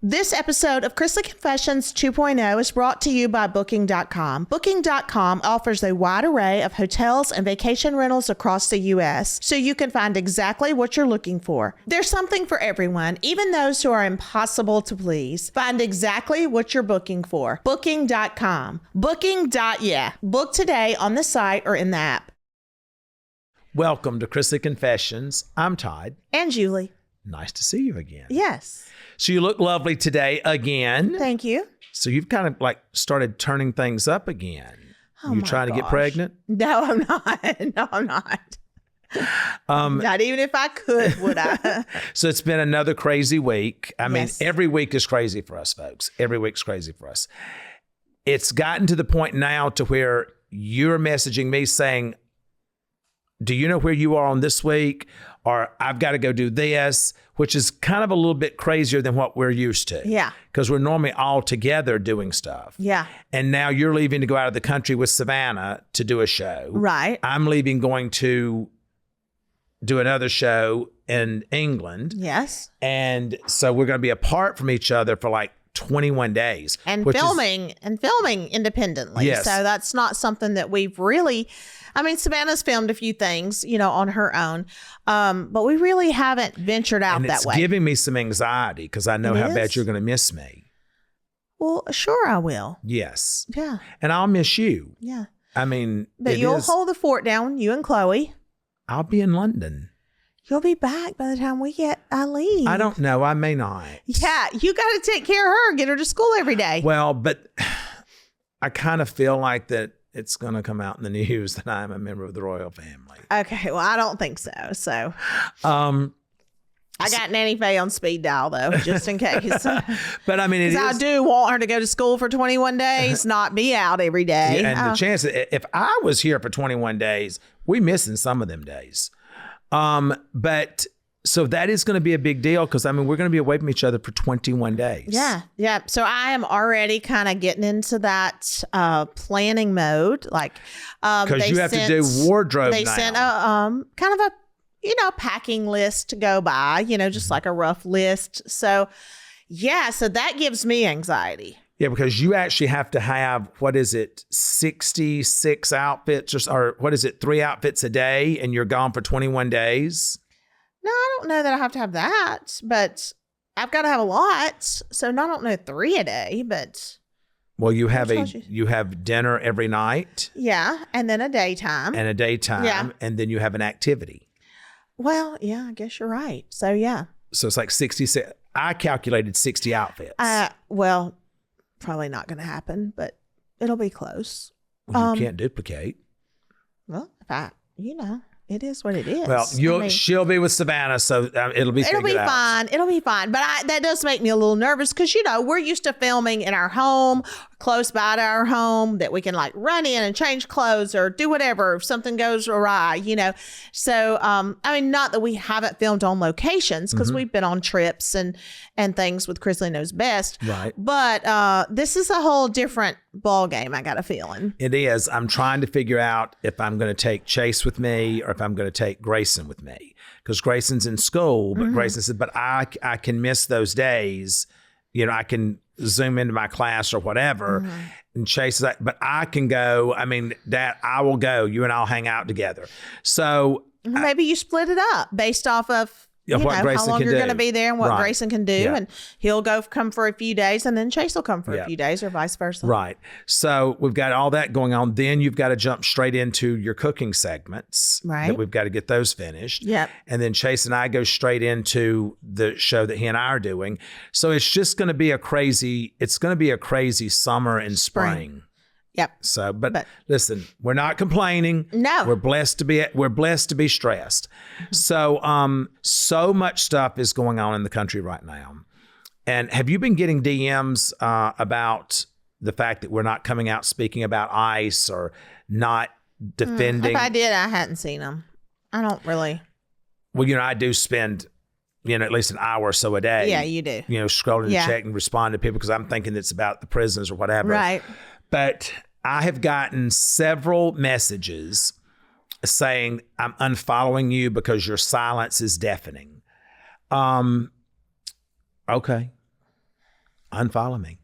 This episode of Chrisley Confessions 2.0 is brought to you by Booking.com. Booking.com offers a wide array of hotels and vacation rentals across the U.S., so you can find exactly what you're looking for. There's something for everyone, even those who are impossible to please. Find exactly what you're booking for. Booking.com. Booking.yeah. Book today on the site or in the app. Welcome to Chrisley Confessions. I'm Todd. And Julie. Nice to see you again. Yes. So you look lovely today again. Thank you. So you've kind of like started turning things up again. Oh, you trying to get pregnant? No, I'm not. No, I'm not. Not even if I could, would I? So it's been another crazy week. I mean, Yes. every week is crazy for us, folks. Every week's crazy for us. It's gotten to the point now to where you're messaging me saying, do you know where you are on this week? Or I've got to go do this, which is kind of a little bit crazier than what we're used to. Yeah. Because we're normally all together doing stuff. Yeah. And now you're leaving to go out of the country with Savannah to do a show. Right. I'm leaving going to do another show in England. Yes. And so we're going to be apart from each other for like 21 days. And which filming independently. Yes. So that's not something that we've really, I mean, Savannah's filmed a few things, on her own. But we really haven't ventured out and that it's way. giving me some anxiety because I know It how bad is? you're going to miss me. Well, sure I will. Yes. Yeah. And I'll miss you. Yeah. I mean, But you'll hold the fort down, you and Chloe. I'll be in London. You'll be back by the time I leave. I don't know. I may not. Yeah. You got to take care of her and get her to school every day. Well, but I kind of feel like that it's going to come out in the news that I'm a member of the royal family. Okay. Well, I don't think so. So I got Nanny Faye on speed dial, though, just in case. But I mean, it is. I do want her to go to school for 21 days, not be out every day. And the chances, if I was here for 21 days, we missing some of them days. But so that is going to be a big deal because I mean, we're going to be away from each other for 21 days. Yeah. Yeah. So I am already kind of getting into that planning mode. Like, because you have to do wardrobe They now. sent a kind of a, packing list to go by, just like a rough list. So yeah. So that gives me anxiety. Yeah, because you actually have to have, 66 outfits or what is it, 3 outfits a day and you're gone for 21 days? No, I don't know that I have to have that, but I've got to have a lot. So I don't know 3 a day, but. Well, you have dinner every night. Yeah, and then a daytime. And a daytime. Yeah. And then you have an activity. Well, yeah, I guess you're right. So yeah. So it's like 66. I calculated 60 outfits. Well, probably not going to happen, but it'll be close. Well, you can't duplicate. Well, it is what it is. Well, she'll be with Savannah, so it'll be fine. It'll be fine. But that does make me a little nervous because, we're used to filming in our home, close by to our home, that we can like run in and change clothes or do whatever if something goes awry, So, not that we haven't filmed on locations because we've been on trips and things with Chrisley Knows Best. Right. But this is a whole different ball game, I got a feeling. It is. I'm trying to figure out if I'm going to take Chase with me or if I'm going to take Grayson with me. Because Grayson's in school, but Grayson said, but I can miss those days. I can Zoom into my class or whatever. And Chase is like, but I can go. I mean, Dad, I will go. You and I'll hang out together. So maybe you split it up based off of what how Grayson long can you're do. going to be there and what Right. Grayson can do. Yeah. And he'll come for a few days and then Chase will come for a few days or vice versa. Right. So we've got all that going on. Then you've got to jump straight into your cooking segments. Right. That we've got to get those finished. Yep. And then Chase and I go straight into the show that he and I are doing. So it's just going to be a crazy summer and spring. Yep. So, but listen, we're not complaining. No. We're blessed to be stressed. So, so much stuff is going on in the country right now. And have you been getting DMs about the fact that we're not coming out speaking about ICE or not defending? If I did, I hadn't seen them. I don't really. Well, I do spend, at least an hour or so a day. Yeah, you do. Scrolling to check and respond to people because I'm thinking it's about the prisons or whatever. Right. But I have gotten several messages saying I'm unfollowing you because your silence is deafening. Okay. unfollow me.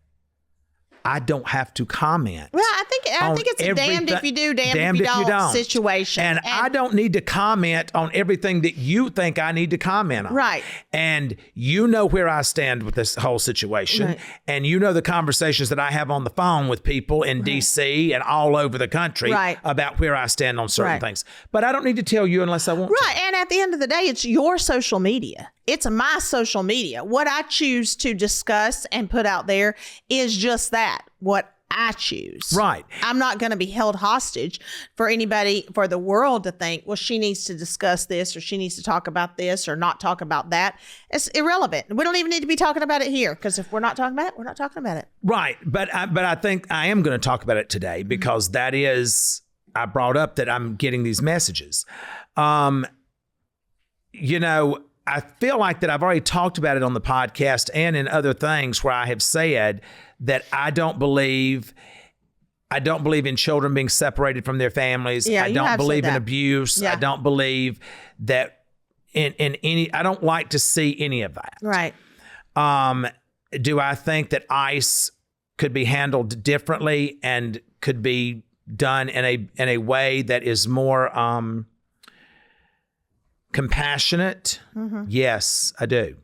I don't have to comment. Well, I think it's a damned if you do, damned if you don't situation. And I don't need to comment on everything that you think I need to comment on. Right. And you know where I stand with this whole situation. Right. And you know the conversations that I have on the phone with people in D.C. and all over the country about where I stand on certain things. But I don't need to tell you unless I want to. Right. And at the end of the day, it's your social media. It's my social media. What I choose to discuss and put out there is just that, what I choose. Right. I'm not going to be held hostage for anybody, for the world to think, well, she needs to discuss this or she needs to talk about this or not talk about that. It's irrelevant. We don't even need to be talking about it here because if we're not talking about it, we're not talking about it. Right. But I think I am going to talk about it today because that is, I brought up that I'm getting these messages. I feel like that I've already talked about it on the podcast and in other things where I have said that I don't believe in children being separated from their families. Yeah, I don't believe in abuse. Yeah. I don't believe that in any, I don't like to see any of that. Right. Do I think that ICE could be handled differently and could be done in a way that is more compassionate? Mm-hmm. Yes, I do.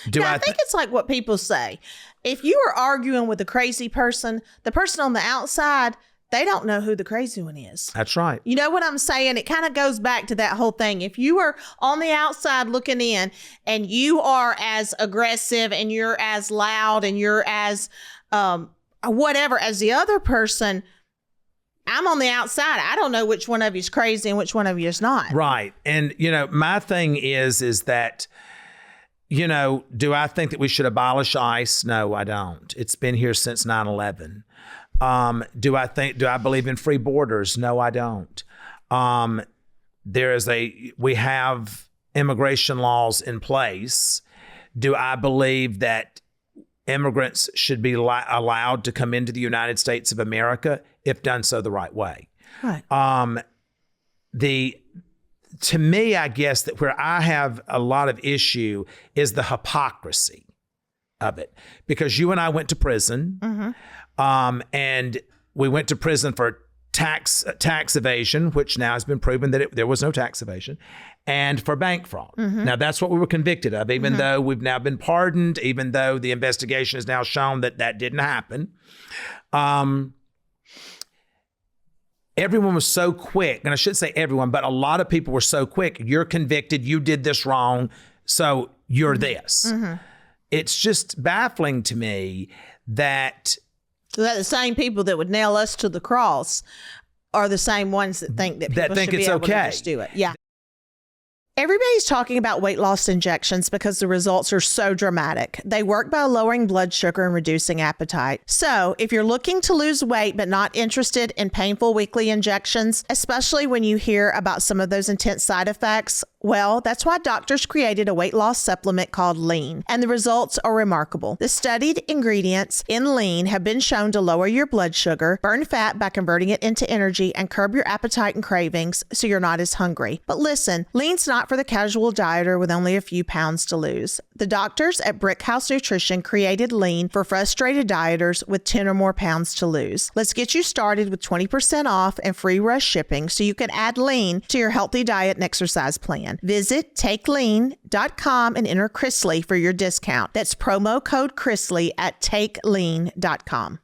I think it's like what people say. If you are arguing with a crazy person, the person on the outside, they don't know who the crazy one is. That's right. You know what I'm saying? It kind of goes back to that whole thing. If you are on the outside looking in and you are as aggressive and you're as loud and you're as whatever as the other person, I'm on the outside. I don't know which one of you is crazy and which one of you is not. Right. And, my thing is that, do I think that we should abolish ICE? No, I don't. It's been here since 9/11. Do I believe in free borders? No, I don't. We have immigration laws in place. Do I believe that immigrants should be allowed to come into the United States of America if done so the right way? Right. To me, I guess that where I have a lot of issue is the hypocrisy of it, because you and I went to prison, and we went to prison for tax evasion, which now has been proven that there was no tax evasion, and for bank fraud. Mm-hmm. Now, that's what we were convicted of, even though we've now been pardoned, even though the investigation has now shown that that didn't happen. Everyone was so quick, and I shouldn't say everyone, but a lot of people were so quick. You're convicted. You did this wrong, so you're this. Mm-hmm. It's just baffling to me that the same people that would nail us to the cross are the same ones that think that people should be able to just do it. Yeah. Everybody's talking about weight loss injections because the results are so dramatic. They work by lowering blood sugar and reducing appetite. So if you're looking to lose weight but not interested in painful weekly injections, especially when you hear about some of those intense side effects, well, that's why doctors created a weight loss supplement called Lean, and the results are remarkable. The studied ingredients in Lean have been shown to lower your blood sugar, burn fat by converting it into energy, and curb your appetite and cravings so you're not as hungry. But listen, Lean's not for the casual dieter with only a few pounds to lose. The doctors at Brickhouse Nutrition created Lean for frustrated dieters with 10 or more pounds to lose. Let's get you started with 20% off and free rush shipping so you can add Lean to your healthy diet and exercise plan. Visit takelean.com and enter Chrisley for your discount. That's promo code Chrisley at takelean.com.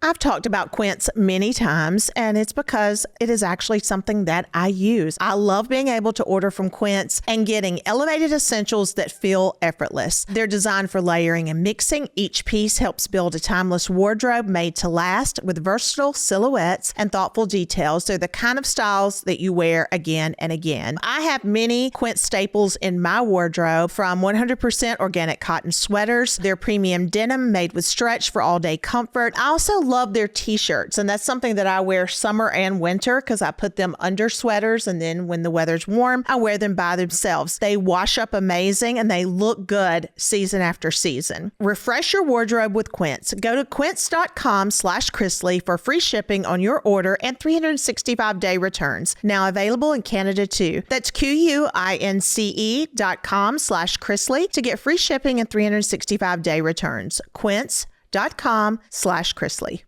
I've talked about Quince many times, and it's because it is actually something that I use. I love being able to order from Quince and getting elevated essentials that feel effortless. They're designed for layering and mixing. Each piece helps build a timeless wardrobe made to last with versatile silhouettes and thoughtful details. They're the kind of styles that you wear again and again. I have many Quince staples in my wardrobe, from 100% organic cotton sweaters, their premium denim made with stretch for all-day comfort. I also love love their t-shirts, and that's something that I wear summer and winter because I put them under sweaters, and then when the weather's warm, I wear them by themselves. They wash up amazing and they look good season after season. Refresh your wardrobe with Quince. Go to quince.com/Chrisley for free shipping on your order and 365-day returns. Now available in Canada too. That's QUINCE.com/Chrisley to get free shipping and 365-day returns. Quince.com/Chrisley.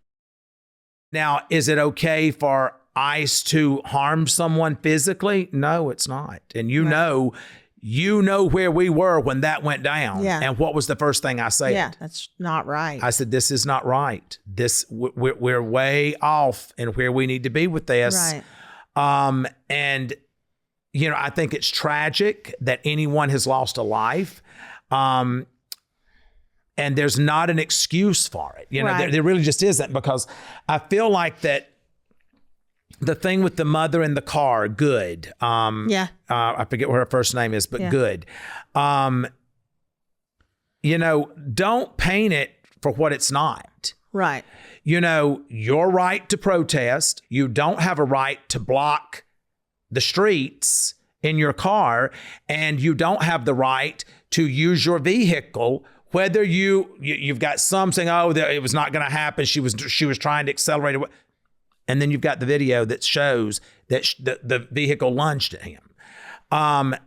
Now, is it okay for ice to harm someone physically? No, it's not. And you know where we were when that went down. Yeah. And what was the first thing I said? Yeah, that's not right. I said, this is not right. We're way off in where we need to be with this. Right. And, I think it's tragic that anyone has lost a life. And there's not an excuse for it. There really just isn't, because I feel like that the thing with the mother in the car, Good. I forget what her first name is, but Good. Don't paint it for what it's not. Right. Your right to protest. You don't have a right to block the streets in your car, and you don't have the right to use your vehicle. Whether you've got some saying, oh, it was not going to happen. She was trying to accelerate it. And then you've got the video that shows that the vehicle lunged at him. I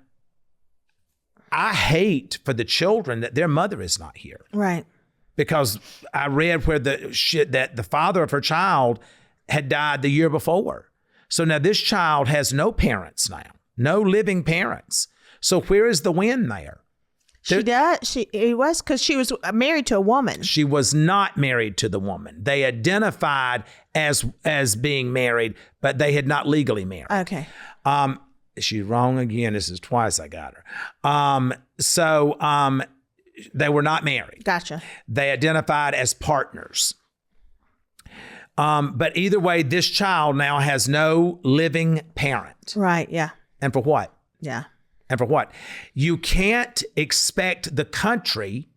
hate for the children that their mother is not here. Right. Because I read where that the father of her child had died the year before. So now this child has no parents now, no living parents. So where is the win there? It was because she was married to a woman. She was not married to the woman. They identified as being married, but they had not legally married. Okay. She's wrong again. This is twice I got her. They were not married. Gotcha. They identified as partners. But either way, this child now has no living parent. Right. Yeah. And for what? Yeah. And for what? You can't expect the country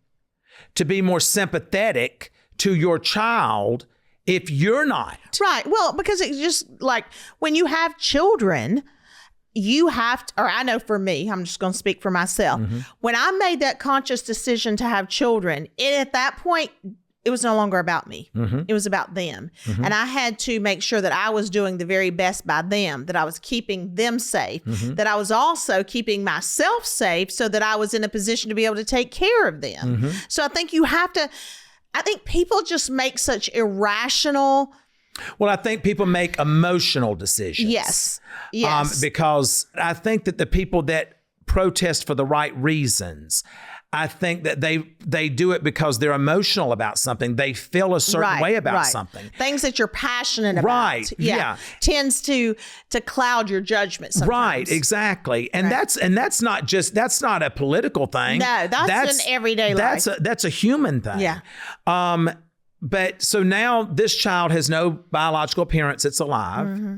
to be more sympathetic to your child if you're not. Right. Well, because it's just like when you have children, you have to, or I know for me, I'm just going to speak for myself. Mm-hmm. When I made that conscious decision to have children, at that point, it was no longer about me. Mm-hmm. It was about them. Mm-hmm. And I had to make sure that I was doing the very best by them, that I was keeping them safe, mm-hmm. that I was also keeping myself safe so that I was in a position to be able to take care of them. Mm-hmm. So I think I think people just make such irrational. Well, I think people make emotional decisions. Yes. Yes. Because I think that the people that protest for the right reasons, I think that they do it because they're emotional about something. They feel a certain way about something. Things that you're passionate about. Right. Yeah. Tends to cloud your judgment sometimes. Right. Exactly. And that's not a political thing. No, that's an everyday life. That's a human thing. Yeah. But so now this child has no biological parents that's alive, mm-hmm.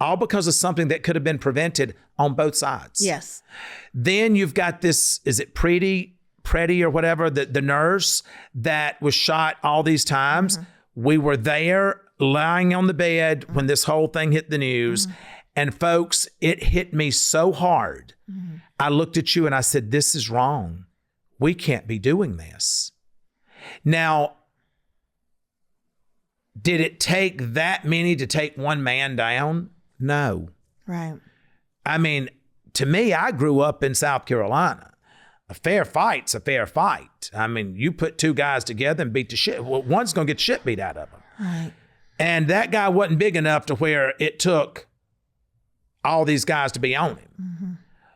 all because of something that could have been prevented on both sides. Yes. Then you've got this, is it Pretty or whatever, the nurse that was shot all these times. Mm-hmm. We were there lying on the bed when this whole thing hit the news. Mm-hmm. And folks, it hit me so hard. Mm-hmm. I looked at you and I said, this is wrong. We can't be doing this. Now, did it take that many to take one man down? No. Right. I mean, to me, I grew up in South Carolina. A fair fight's a fair fight. I mean, you put two guys together and beat the shit. Well, one's going to get shit beat out of them. Right. And that guy wasn't big enough to where it took all these guys to be on him. Mm-hmm.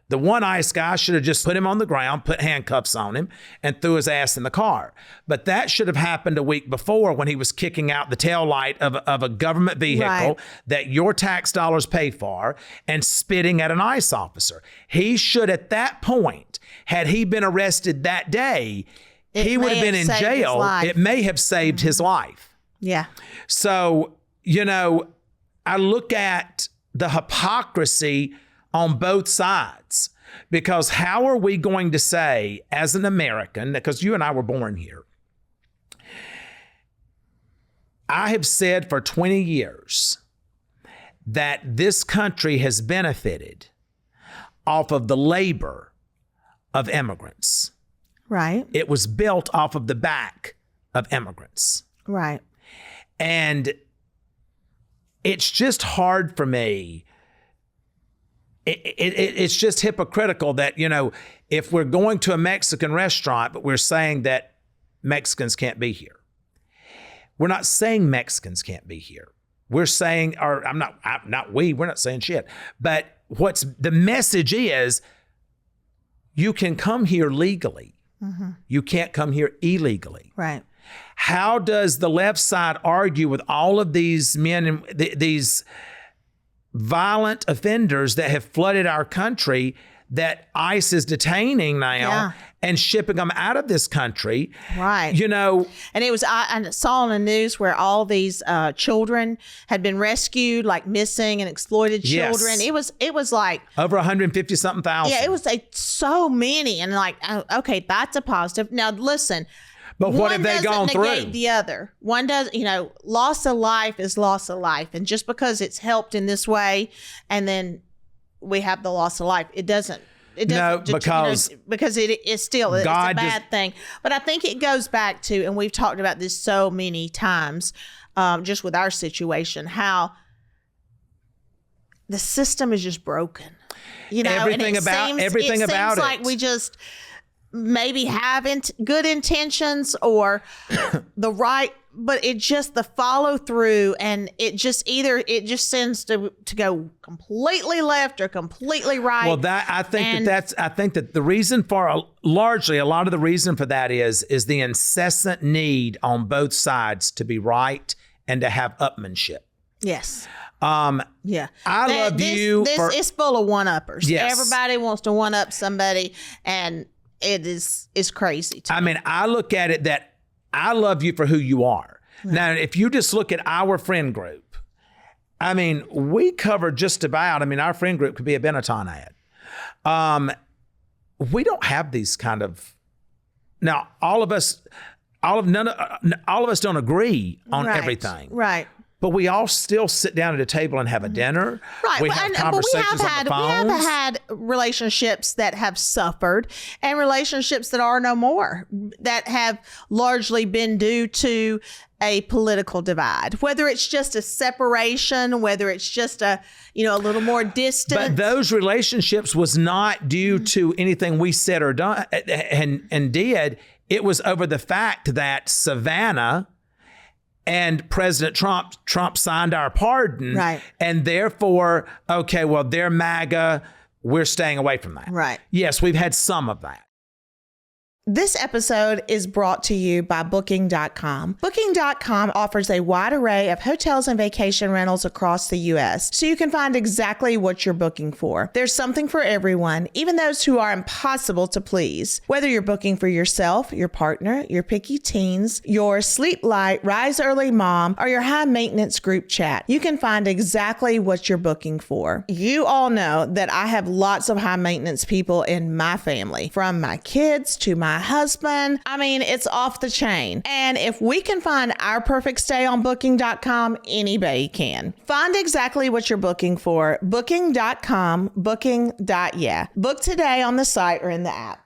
The one ice guy should have just put him on the ground, put handcuffs on him, and threw his ass in the car. But that should have happened a week before when he was kicking out the taillight of a government vehicle that your tax dollars pay for and spitting at an ICE officer. He should, at that point, had he been arrested that day, he would have been in jail. It may have saved his life. Yeah. So, I look at the hypocrisy on both sides, because how are we going to say as an American, because you and I were born here, I have said for 20 years that this country has benefited off of the labor of immigrants. Right. It was built off of the back of immigrants. Right. And it's just hard for me. It's just hypocritical that, if we're going to a Mexican restaurant, but we're saying that Mexicans can't be here. We're not saying Mexicans can't be here. We're saying, or we're not saying shit. But the message is, you can come here legally. Mm-hmm. You can't come here illegally. Right. How does the left side argue with all of these men and these violent offenders that have flooded our country that ICE is detaining now and shipping them out of this country? Right. And it was, I saw on the news where all these children had been rescued, like missing and exploited children. Yes. It was like over 150 something thousand. Yeah, it was like so many. And like, okay, that's a positive. Now listen. But what have they gone through? One doesn't negate the other. One does, loss of life is loss of life. And just because it's helped in this way, and then we have the loss of life, it doesn't. No, because it is still it's a bad thing. But I think it goes back to, and we've talked about this so many times, just with our situation, how the system is just broken. Everything about it seems like we just maybe have good intentions or the right, but it just the follow through, and it just sends to go completely left or completely right. Well, I think that the reason for largely a lot of the reason for that is the incessant need on both sides to be right and to have upmanship. Yes. Yeah. I love you. This is full of one-uppers. Yes. Everybody wants to one-up somebody, and it's crazy to me. I look at it that I love you for who you are. Right. Now, if you just look at our friend group, we cover just about, our friend group could be a Benetton ad. We don't have these kind of, now all of us don't agree on everything. Right. But we all still sit down at a table and have a dinner. Right. We have conversations on the phones. We have had relationships that have suffered and relationships that are no more, that have largely been due to a political divide, whether it's just a separation, whether it's just a little more distant. But those relationships was not due to anything we said or done and did. It was over the fact that Savannah and President Trump signed our pardon. Right. And therefore, okay, well, they're MAGA. We're staying away from that. Right. Yes, we've had some of that. This episode is brought to you by Booking.com. Booking.com offers a wide array of hotels and vacation rentals across the U.S., so you can find exactly what you're booking for. There's something for everyone, even those who are impossible to please. Whether you're booking for yourself, your partner, your picky teens, your sleep light, rise early mom, or your high maintenance group chat, you can find exactly what you're booking for. You all know that I have lots of high maintenance people in my family, from my kids to my husband. It's off the chain. And if we can find our perfect stay on Booking.com, anybody can. Find exactly what you're booking for. Booking.com, booking.yeah. Book today on the site or in the app.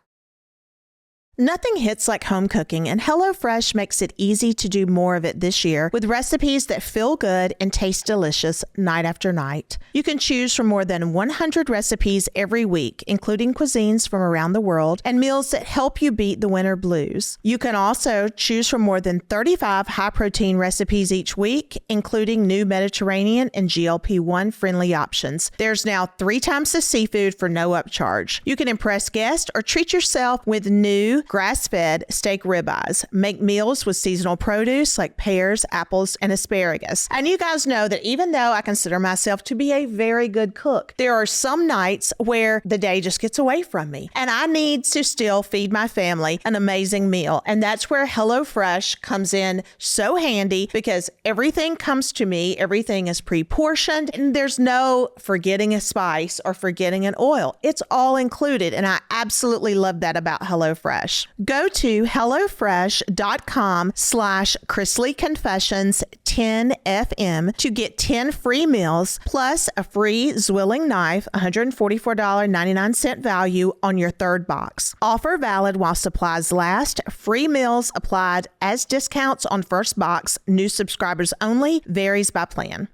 Nothing hits like home cooking, and HelloFresh makes it easy to do more of it this year with recipes that feel good and taste delicious night after night. You can choose from more than 100 recipes every week, including cuisines from around the world and meals that help you beat the winter blues. You can also choose from more than 35 high-protein recipes each week, including new Mediterranean and GLP-1 friendly options. There's now 3 times the seafood for no upcharge. You can impress guests or treat yourself with new grass-fed steak ribeyes. Make meals with seasonal produce like pears, apples, and asparagus. And you guys know that even though I consider myself to be a very good cook, there are some nights where the day just gets away from me, and I need to still feed my family an amazing meal. And that's where HelloFresh comes in so handy, because everything comes to me, everything is pre-portioned, and there's no forgetting a spice or forgetting an oil. It's all included, and I absolutely love that about HelloFresh. HelloFresh. Go to HelloFresh.com/Chrisley Confessions 10FM to get 10 free meals plus a free Zwilling knife, $144.99 value on your third box. Offer valid while supplies last. Free meals applied as discounts on first box. New subscribers only. Varies by plan.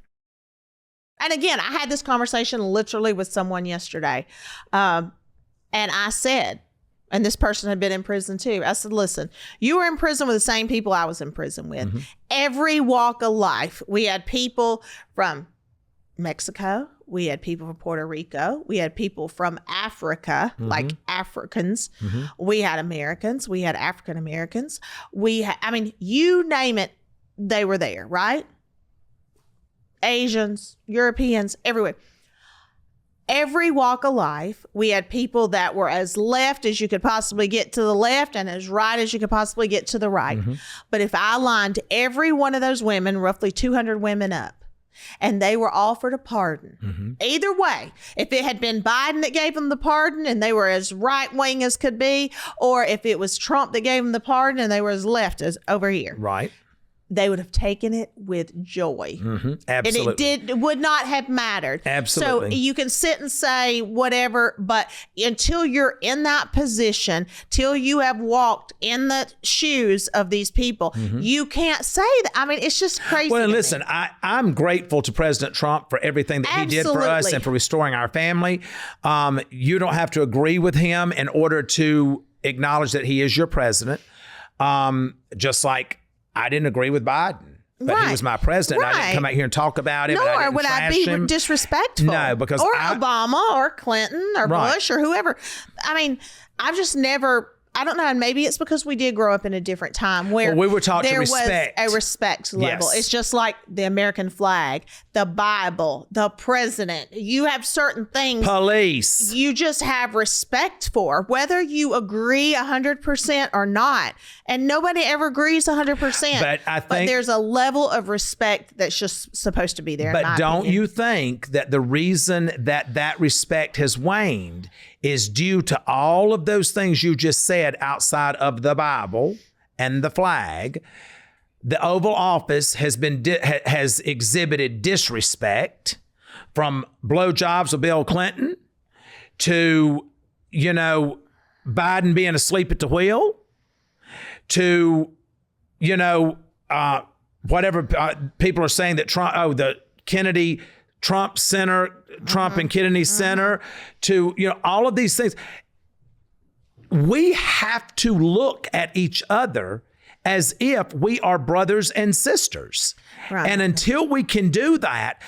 And again, I had this conversation literally with someone yesterday. And I said, and this person had been in prison too. I said, listen, you were in prison with the same people I was in prison with. Mm-hmm. Every walk of life. We had people from Mexico. We had people from Puerto Rico. We had people from Africa, mm-hmm. like Africans. Mm-hmm. We had Americans. We had African Americans. You name it, they were there, right? Asians, Europeans, everywhere. Every walk of life, we had people that were as left as you could possibly get to the left and as right as you could possibly get to the right. Mm-hmm. But if I lined every one of those women, roughly 200 women up, and they were offered a pardon, mm-hmm. either way, if it had been Biden that gave them the pardon and they were as right-wing as could be, or if it was Trump that gave them the pardon and they were as left as over here. Right. They would have taken it with joy. Mm-hmm. Absolutely. And it would not have mattered. Absolutely. So you can sit and say whatever, but until you're in that position, till you have walked in the shoes of these people, mm-hmm. you can't say that. I mean, it's just crazy. Well, and listen, I'm grateful to President Trump for everything that he did for us and for restoring our family. You don't have to agree with him in order to acknowledge that he is your president. Just like I didn't agree with Biden, but he was my president. Right. I didn't come out here and talk about him. Nor would I be disrespectful. No, because Obama or Clinton or Bush or whoever. I mean, I've just never. I don't know, and maybe it's because we did grow up in a different time where we were taught there to respect. Was a respect level. Yes. It's just like the American flag, the Bible, the president. You have certain things. Police. You just have respect for, whether you agree 100% or not. And nobody ever agrees 100%. But there's a level of respect that's just supposed to be there. But don't you think that the reason that respect has waned is due to all of those things you just said outside of the Bible and the flag? The Oval Office has exhibited disrespect, from blowjobs with Bill Clinton to, Biden being asleep at the wheel to, whatever people are saying that Trump, the Trump Center, Trump and Kennedy Center, to, all of these things. We have to look at each other as if we are brothers and sisters. Right. And until we can do that,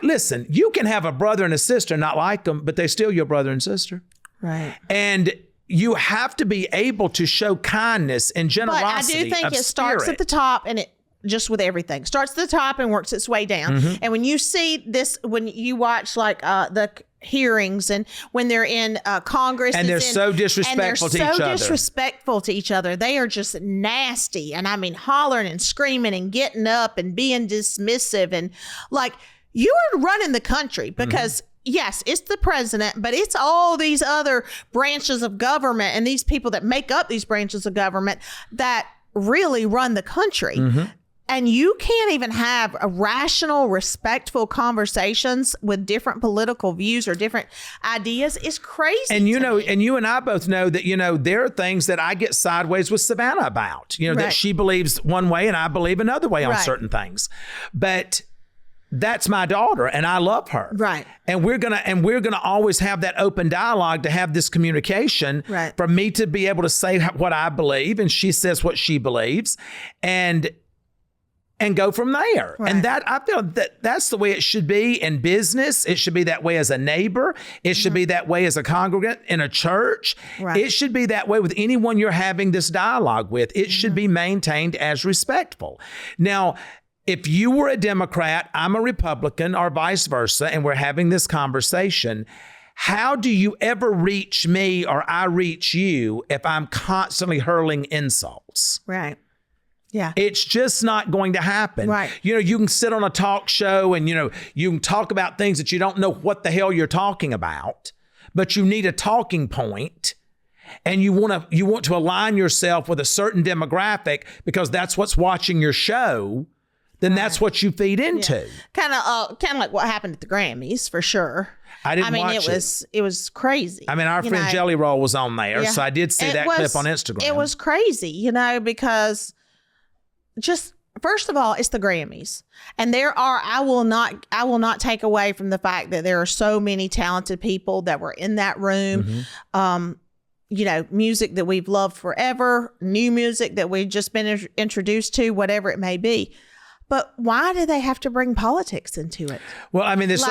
listen, you can have a brother and a sister, not like them, but they're still your brother and sister. Right. And you have to be able to show kindness and generosity. But I do think it starts at the top, and it just with everything starts at the top and works its way down. Mm-hmm. And when you see this, when you watch the hearings and when they're in Congress, and they're so disrespectful to each other. Disrespectful to each other. They are just nasty. And I mean, hollering and screaming and getting up and being dismissive. And like, you are running the country because yes, it's the president, but it's all these other branches of government and these people that make up these branches of government that really run the country. Mm-hmm. And you can't even have a rational, respectful conversations with different political views or different ideas. It's crazy. And and you and I both know that, there are things that I get sideways with Savannah about, that she believes one way and I believe another way on certain things. But that's my daughter and I love her. Right. And we're gonna always have that open dialogue, to have this communication, for me to be able to say what I believe and she says what she believes, and go from there. Right. And that, I feel that that's the way it should be in business. It should be that way as a neighbor. It should be that way as a congregant in a church. Right. It should be that way with anyone you're having this dialogue with. It should be maintained as respectful. Now, if you were a Democrat, I'm a Republican, or vice versa, and we're having this conversation, how do you ever reach me or I reach you if I'm constantly hurling insults? Right. Yeah. It's just not going to happen. Right. You can sit on a talk show and, you can talk about things that you don't know what the hell you're talking about, but you need a talking point. and you want to align yourself with a certain demographic because that's what's watching your show, then that's what you feed into. Kind of like what happened at the Grammys, for sure. I didn't watch it was crazy. I mean, our friend Jelly Roll was on there, so I did see that clip on Instagram. It was crazy, because just first of all, it's the Grammys, and I will not take away from the fact that there are so many talented people that were in that room. Music that we've loved forever, new music that we've just been introduced to, whatever it may be. But why do they have to bring politics into it? Well, I mean, there's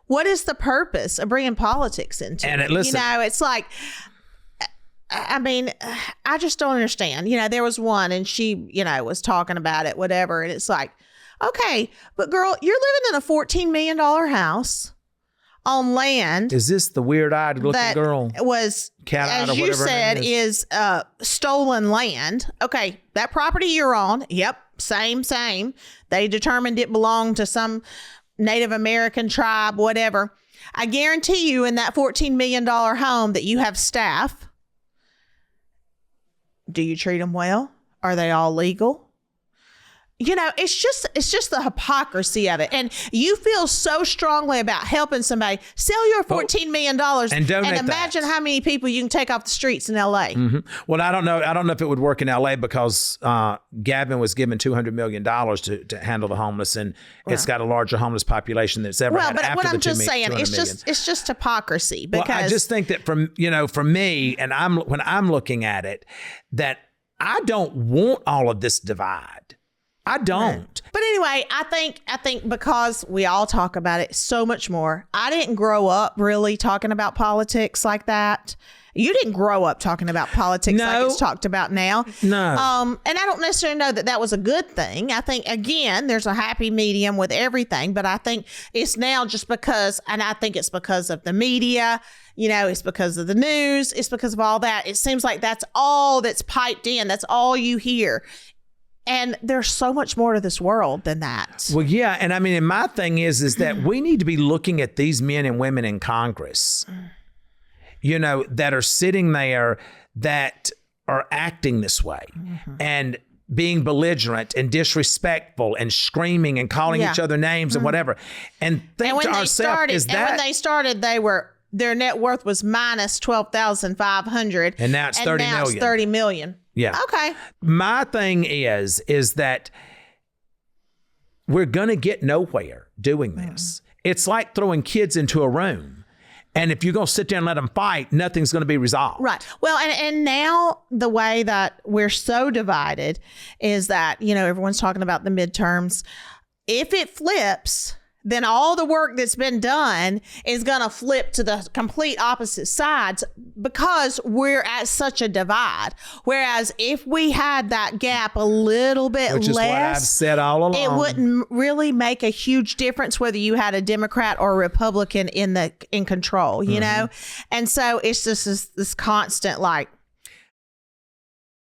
what is the purpose of bringing politics into it? Listen, it's like, I mean, I just don't understand. There was one and she, was talking about it, whatever. And it's like, okay, but girl, you're living in a $14 million house on land. Is this the weird-eyed looking girl? Was, as you said, is stolen land. Okay, that property you're on, yep, same. They determined it belonged to some Native American tribe, whatever. I guarantee you in that $14 million home that you have staff. Do you treat them well? Are they all legal? It's just the hypocrisy of it. And you feel so strongly about helping somebody. Sell your $14 million and donate and imagine how many people you can take off the streets in LA. Mm-hmm. Well, I don't know if it would work in LA because Gavin was given $200 million to handle the homeless, and it's got a larger homeless population that's ever had. But what I'm just saying, it's just hypocrisy. Because I just think that for me, and when I'm looking at it, that I don't want all of this divide. I don't. But anyway, I think because we all talk about it so much more. I didn't grow up really talking about politics like that. You didn't grow up talking about politics like it's talked about now. No. And I don't necessarily know that was a good thing. I think, again, there's a happy medium with everything. But I think it's now just because, and I think it's because of the media, it's because of the news, it's because of all that. It seems like that's all that's piped in. That's all you hear. And there's so much more to this world than that. Well, yeah. And I mean, and my thing is that we need to be looking at these men and women in Congress, that are sitting there that are acting this way and being belligerent and disrespectful and screaming and calling each other names and whatever. And think to ourselves, when they started, their net worth was minus 12,500. And now it's 30 million. It's 30 million. Yeah. Okay. My thing is that we're going to get nowhere doing this. It's like throwing kids into a room. And if you're going to sit there and let them fight, nothing's going to be resolved. Right. Well, and now the way that we're so divided is that, everyone's talking about the midterms. If it flips, then all the work that's been done is going to flip to the complete opposite sides because we're at such a divide. Whereas if we had that gap a little bit Which is less, what I've said all along, it wouldn't really make a huge difference whether you had a Democrat or a Republican in control, And so it's just this constant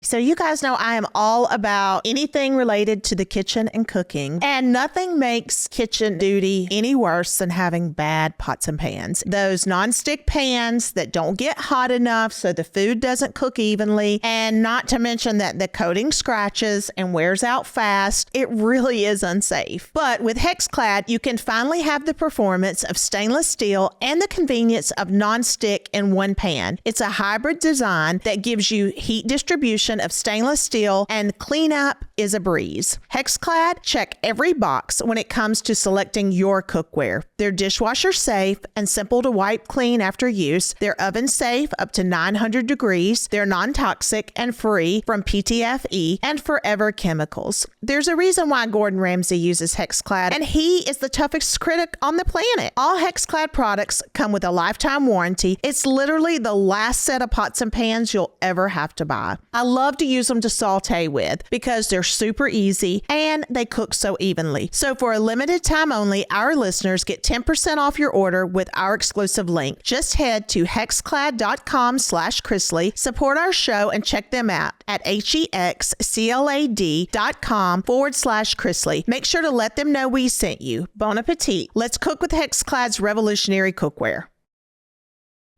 So you guys know I am all about anything related to the kitchen and cooking, and nothing makes kitchen duty any worse than having bad pots and pans. Those nonstick pans that don't get hot enough so the food doesn't cook evenly, and not to mention that the coating scratches and wears out fast. It really is unsafe. But with HexClad, you can finally have the performance of stainless steel and the convenience of nonstick in one pan. It's a hybrid design that gives you heat distribution of stainless steel, and cleanup is a breeze. HexClad check every box when it comes to selecting your cookware. They're dishwasher safe and simple to wipe clean after use. They're oven safe up to 900 degrees. They're non-toxic and free from PTFE and forever chemicals. There's a reason why Gordon Ramsay uses HexClad, and he is the toughest critic on the planet. All HexClad products come with a lifetime warranty. It's literally the last set of pots and pans you'll ever have to buy. I love to use them to saute with because they're super easy and they cook so evenly. So for a limited time only, our listeners get 10% off your order with our exclusive link. Just head to hexclad.com/Chrisley, support our show, and check them out at hexclad.com/Chrisley. Make sure to let them know we sent you. Bon appetit. Let's cook with HexClad's revolutionary cookware.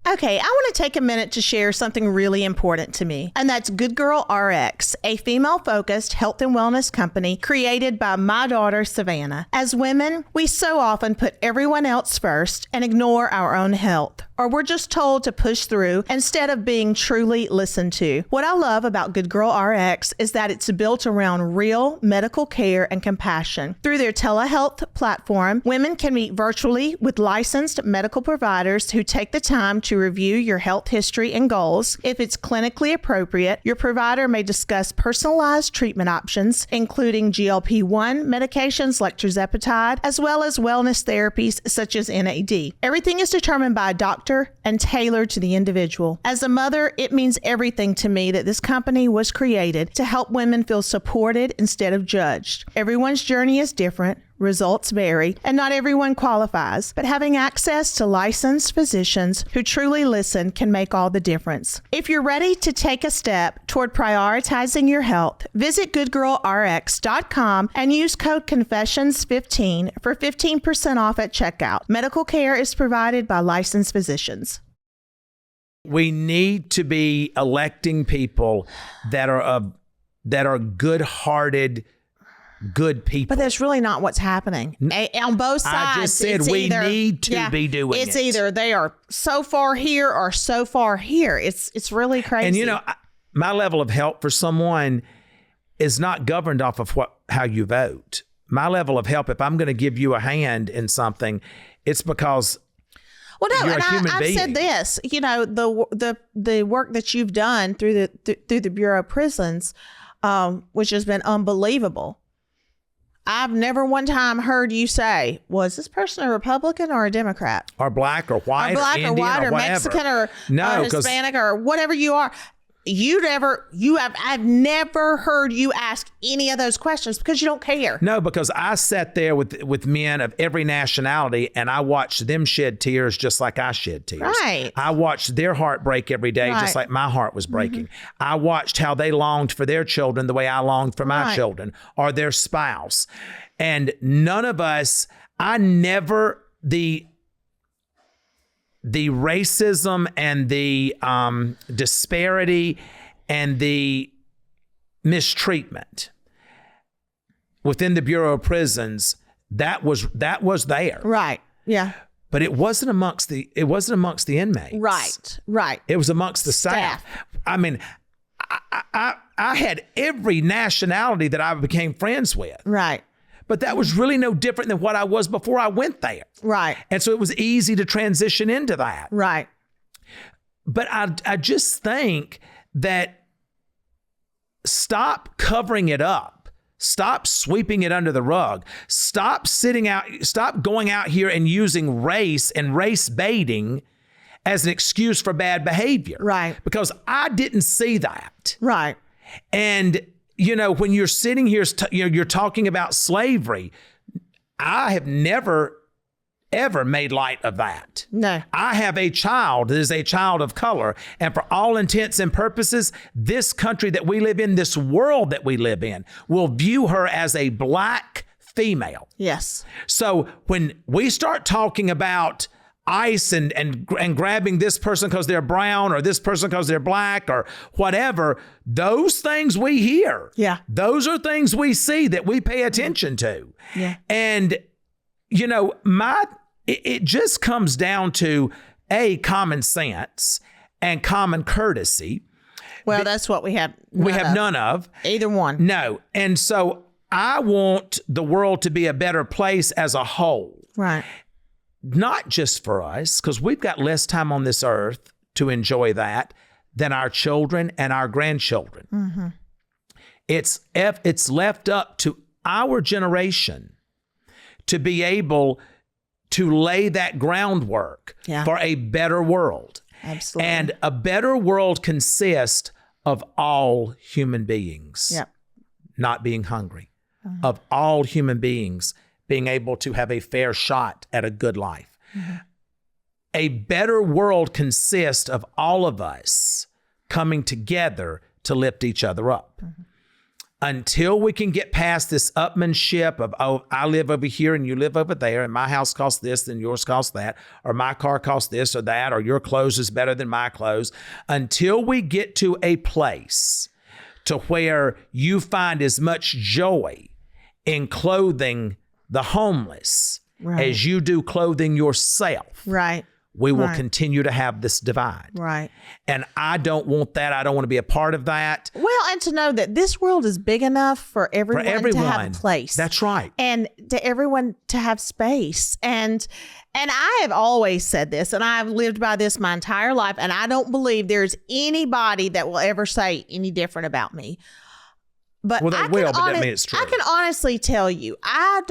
Okay, I want to take a minute to share something really important to me, and that's Good Girl RX, a female-focused health and wellness company created by my daughter, Savannah. As women, we so often put everyone else first and ignore our own health, or we're just told to push through instead of being truly listened to. What I love about Good Girl RX is that it's built around real medical care and compassion. Through their telehealth platform, women can meet virtually with licensed medical providers who take the time to review your health history and goals. If it's clinically appropriate, your provider may discuss personalized treatment options, including GLP-1 medications like tirzepatide, as well as wellness therapies such as NAD. Everything is determined by a doctor and tailored to the individual. As a mother, it means everything to me that this company was created to help women feel supported instead of judged. Everyone's journey is different. Results vary, and not everyone qualifies, but having access to licensed physicians who truly listen can make all the difference. If you're ready to take a step toward prioritizing your health, visit goodgirlrx.com and use code CONFESSIONS15 for 15% off at checkout. Medical care is provided by licensed physicians. We need to be electing people that are good-hearted, good people. But that's really not what's happening. On both sides. I just said we need to be doing it. It's either they are so far here or so far here. It's really crazy. And my level of help for someone is not governed off of how you vote. My level of help, if I'm going to give you a hand in something, it's because you're a human being. I've said this, the work that you've done through the Bureau of Prisons, which has been unbelievable. I've never one time heard you say, was this person a Republican or a Democrat? Or black or white or Indian or whatever. Mexican or Hispanic or whatever you are. I've never heard you ask any of those questions because you don't care. No, because I sat there with men of every nationality and I watched them shed tears just like I shed tears. Right. I watched their heart break every day just like my heart was breaking. Mm-hmm. I watched how they longed for their children the way I longed for my children or their spouse. And none of us, the racism and the disparity and the mistreatment within the Bureau of Prisons, that was there. Right. Yeah. But it wasn't amongst the inmates. Right. It was amongst the staff. I mean, I had every nationality that I became friends with. Right. But that was really no different than what I was before I went there. Right. And so it was easy to transition into that. Right. But I just think that stop covering it up. Stop sweeping it under the rug. Stop going out here and using race and race baiting as an excuse for bad behavior. Right. Because I didn't see that. Right. And when you're sitting here, you're talking about slavery. I have never, ever made light of that. No. I have a child that is a child of color. And for all intents and purposes, this country that we live in, this world that we live in, will view her as a black female. Yes. So when we start talking about ICE and grabbing this person because they're brown or this person because they're black or whatever, those things we hear. Yeah. Those are things we see that we pay attention to. Yeah. And, it just comes down to common sense and common courtesy. Well, that's what we have. We have none of. Either one. No. And so I want the world to be a better place as a whole. Right. Not just for us, because we've got less time on this earth to enjoy that than our children and our grandchildren. Mm-hmm. It's left up to our generation to be able to lay that groundwork for a better world. Absolutely. And a better world consists of all human beings not being hungry, of all human beings being able to have a fair shot at a good life. Mm-hmm. A better world consists of all of us coming together to lift each other up. until we can get past this upmanship of, oh, I live over here and you live over there, and my house costs this and yours costs that, or my car costs this or that, or your clothes is better than my clothes, until we get to a place to where you find as much joy in clothing the homeless as you do clothing yourself. Right. We will continue to have this divide. Right. And I don't want that. I don't want to be a part of that. Well, and to know that this world is big enough for everyone to have a place. That's right. And to everyone to have space. And I have always said this, and I've lived by this my entire life, and I don't believe there's anybody that will ever say any different about me. But well, they will, but that means it's true. I can honestly tell you, I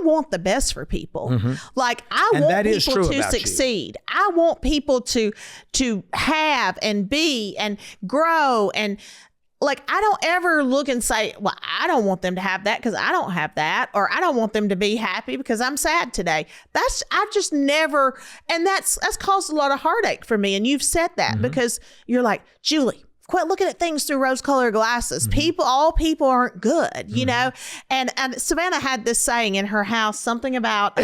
want the best for people. Like, I want people to succeed. I want people to have and be and grow. And like, I don't ever look and say, well, I don't want them to have that because I don't have that. Or I don't want them to be happy because I'm sad today. I've just never, and that's caused a lot of heartache for me. And you've said that because you're like, Julie, quit looking at things through rose-colored glasses. All people aren't good, you know? And Savannah had this saying in her house, something about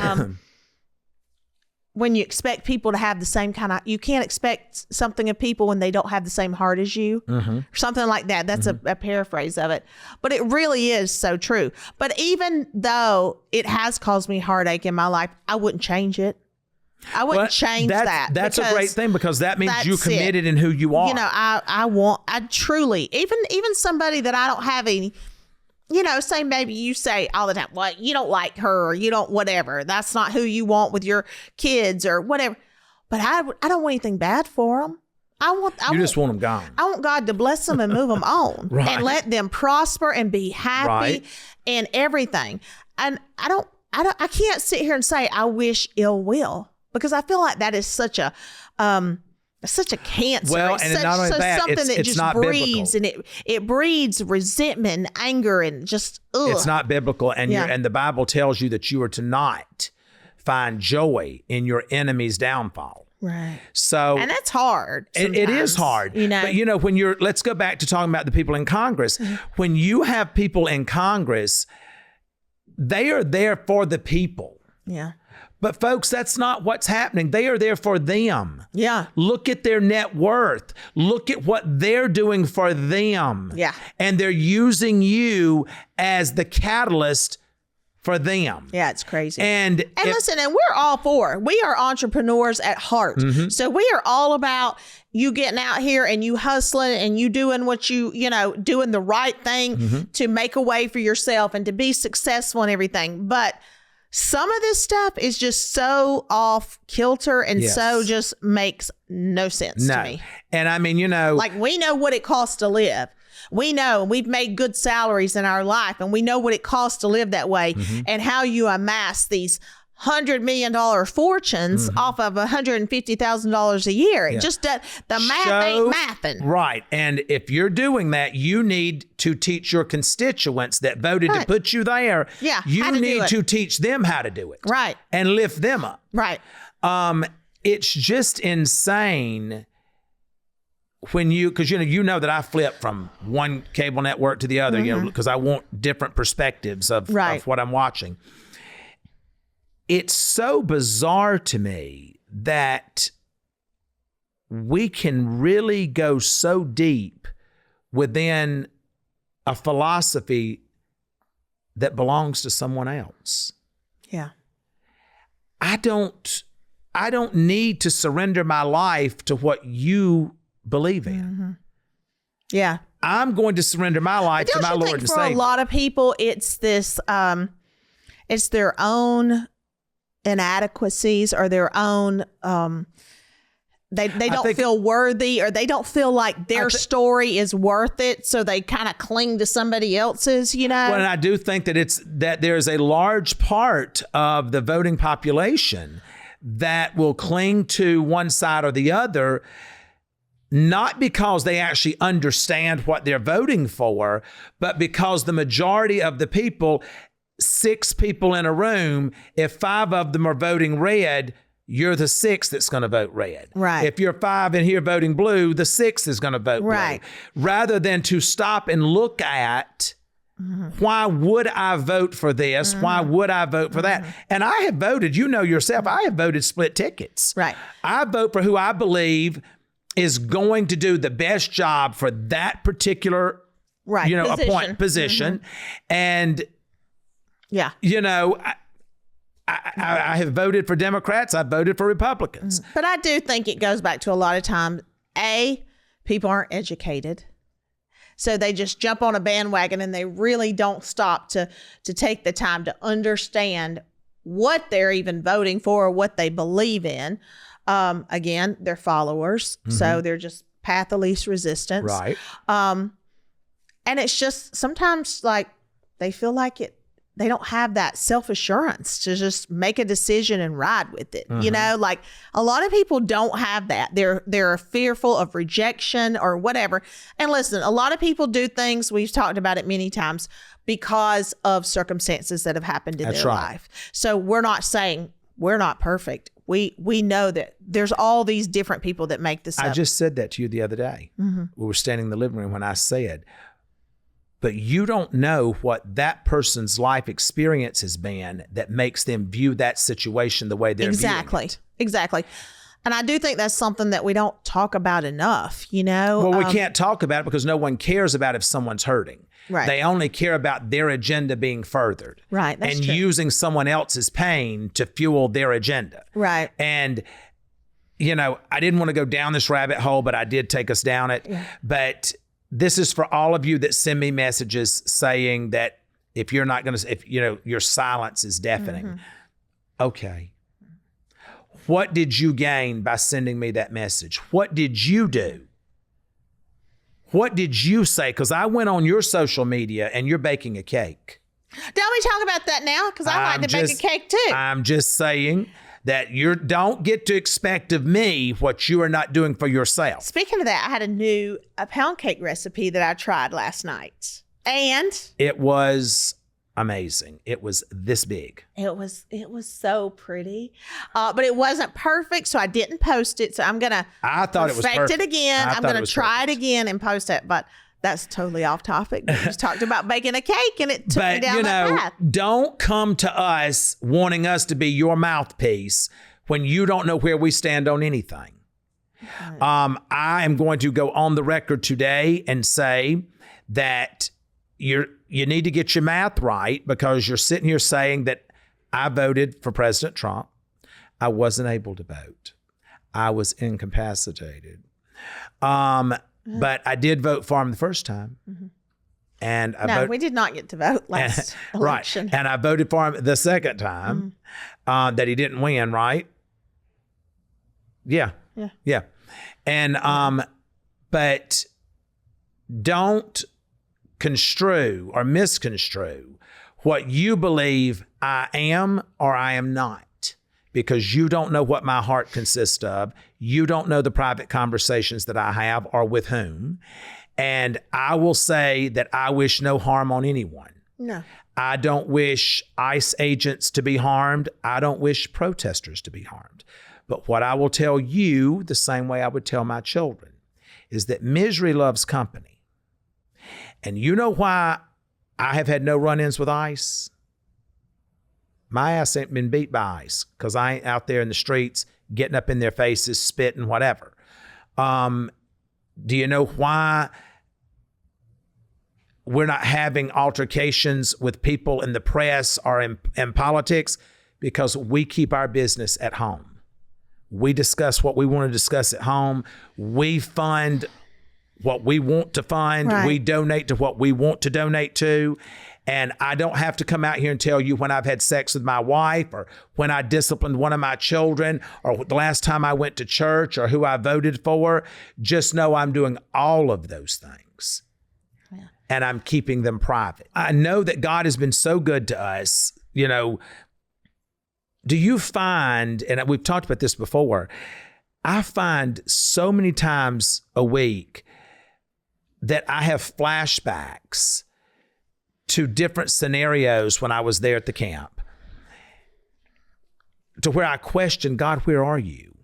when you expect people to have the same kind of, you can't expect something of people when they don't have the same heart as you, or something like that. That's a paraphrase of it. But it really is so true. But even though it has caused me heartache in my life, I wouldn't change it. I wouldn't change that. That's a great thing, because that means you're committed in who you are. You know, I truly, even somebody that I don't have any, you know, say maybe you say all the time, well, you don't like her, or you don't whatever. That's not who you want with your kids or whatever. But I don't want anything bad for them. You just want them gone. I want God to bless them and move them on and let them prosper and be happy and everything. And I can't sit here and say I wish ill will. Because I feel like that is such a cancer. Well, and not only that, something that it's just not breeds, biblical. and it breeds resentment, and anger, and just It's not biblical, and and the Bible tells you that you are to not find joy in your enemy's downfall. Right. So, and that's hard. It is hard. You know. But you know, let's go back to talking about the people in Congress. When you have people in Congress, they are there for the people. Yeah. But folks, that's not what's happening. They are there for them. Yeah. Look at their net worth. Look at what they're doing for them. Yeah. And they're using you as the catalyst for them. Yeah, it's crazy. And listen, and we're all for. We are entrepreneurs at heart. So we are all about you getting out here and you hustling and you doing what doing the right thing to make a way for yourself and to be successful and everything. But some of this stuff is just so off kilter and so just makes no sense to me. And I mean, like, we know what it costs to live. We know we've made good salaries in our life, and we know what it costs to live that way and how you amass these $100 million fortunes off of $150,000 a year. It just the math ain't mathing. Right. And if you're doing that, you need to teach your constituents that voted to put you there. Yeah. You need to teach them how to do it. Right. And lift them up. Right. It's just insane when because you know that I flip from one cable network to the other, because I want different perspectives of what I'm watching. It's so bizarre to me that we can really go so deep within a philosophy that belongs to someone else. Yeah. I don't need to surrender my life to what you believe in. Yeah. I'm going to surrender my life to my Lord and Savior. For a lot of people, it's this, it's their own inadequacies or their own, they don't feel worthy, or they don't feel like their story is worth it. So they kind of cling to somebody else's, Well, and I do think that there's a large part of the voting population that will cling to one side or the other, not because they actually understand what they're voting for, but because the majority of the people, 6 people in a room, if 5 of them are voting red, you're the 6th that's going to vote red. Right. If you're 5 in here voting blue, the 6th is going to vote blue. Rather than to stop and look at Why would I vote for this? Why would I vote for that? And I have voted, you know yourself, I have voted split tickets. Right. I vote for who I believe is going to do the best job for that particular position. And, I have voted for Democrats. I voted for Republicans. But I do think it goes back to a lot of times, people aren't educated. So they just jump on a bandwagon and they really don't stop to take the time to understand what they're even voting for or what they believe in. Again, they're followers. So they're just path of least resistance. Right. And it's just sometimes like they feel like they don't have that self-assurance to just make a decision and ride with it. You know, like a lot of people don't have that. They're fearful of rejection or whatever. And listen, a lot of people do things, we've talked about it many times, because of circumstances that have happened in their life. So we're not saying we're not perfect. We know that there's all these different people that make this up. I just said that to you the other day. We were standing in the living room when I said, but you don't know what that person's life experience has been that makes them view that situation the way they're viewing it. Exactly. And I do think that's something that we don't talk about enough, you know? Well, we can't talk about it because no one cares about if someone's hurting. Right. They only care about their agenda being furthered. Right. That's and true. using someone else's pain to fuel their agenda. Right. And, I didn't want to go down this rabbit hole, but I did take us down it. Yeah. But this is for all of you that send me messages saying that if you're not going to, your silence is deafening. Okay. What did you gain by sending me that message? What did you do? What did you say? Because I went on your social media and you're baking a cake. Don't we talk about that now? Because I like to bake a cake too. I'm just saying that you don't get to expect of me what you are not doing for yourself. Speaking of that, I had a pound cake recipe that I tried last night. And it was amazing. It was this big. It was so pretty. But it wasn't perfect, so I didn't post it. So I'm going to perfect it again. I'm going to try it again and post it. But that's totally off topic. We just talked about baking a cake and it took me down that path. Don't come to us wanting us to be your mouthpiece when you don't know where we stand on anything. I am going to go on the record today and say that you need to get your math right, because you're sitting here saying that I voted for President Trump. I wasn't able to vote. I was incapacitated. But I did vote for him the first time. And we did not get to vote last election. Right. And I voted for him the second time that he didn't win, right? Yeah. And but don't construe or misconstrue what you believe I am or I am not, because you don't know what my heart consists of. You don't know the private conversations that I have or with whom. And I will say that I wish no harm on anyone. No. I don't wish ICE agents to be harmed. I don't wish protesters to be harmed. But what I will tell you, the same way I would tell my children, is that misery loves company. And you know why I have had no run-ins with ICE? My ass ain't been beat by ICE because I ain't out there in the streets getting up in their faces, spitting, whatever. Do you know why we're not having altercations with people in the press or in politics? Because we keep our business at home. We discuss what we want to discuss at home. We fund what we want to fund. Right. We donate to what we want to donate to. And I don't have to come out here and tell you when I've had sex with my wife or when I disciplined one of my children or the last time I went to church or who I voted for. Just know I'm doing all of those things. Yeah. And I'm keeping them private. I know that God has been so good to us. You know, do you find, and we've talked about this before, I find so many times a week that I have flashbacks to different scenarios when I was there at the camp, to where I questioned, God, where are you?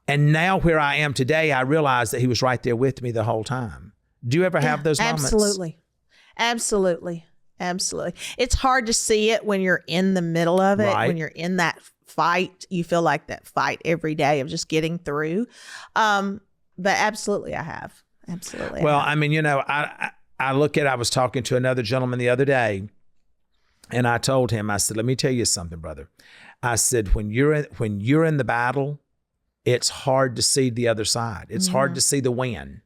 And now where I am today, I realize that he was right there with me the whole time. Do you ever have those moments? Absolutely. Absolutely. Absolutely. It's hard to see it when you're in the middle of it, Right. when you're in that fight. You feel like that fight every day of just getting through. But absolutely, I have. Absolutely. Well, I mean, you know, I look at, I was talking to another gentleman the other day, and I told him, I said, let me tell you something, brother. I said, when you're in the battle, it's hard to see the other side. It's hard to see the win.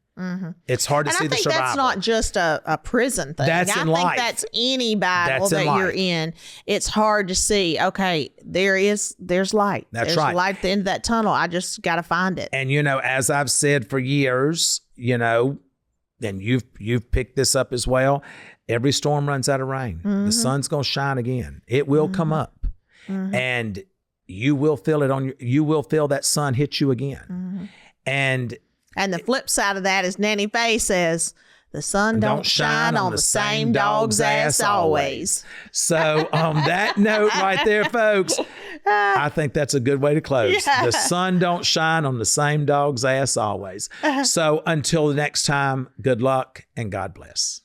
It's hard to see the survival. I think that's not just a prison thing. That's in life. I think that's any battle That's in that you're life. in. It's hard to see, okay, there's light. That's there's right. light at the end of that tunnel. I just got to find it. And, you know, as I've said for years, you know, and you've picked this up as well, every storm runs out of rain. The sun's going to shine again. It will come up. And you will feel it you will feel that sun hit you again. And the flip side of that is Nanny Faye says, the sun don't shine on the same dog's ass always. So on that note right there, folks, I think that's a good way to close. Yeah. The sun don't shine on the same dog's ass always. So until the next time, good luck and God bless.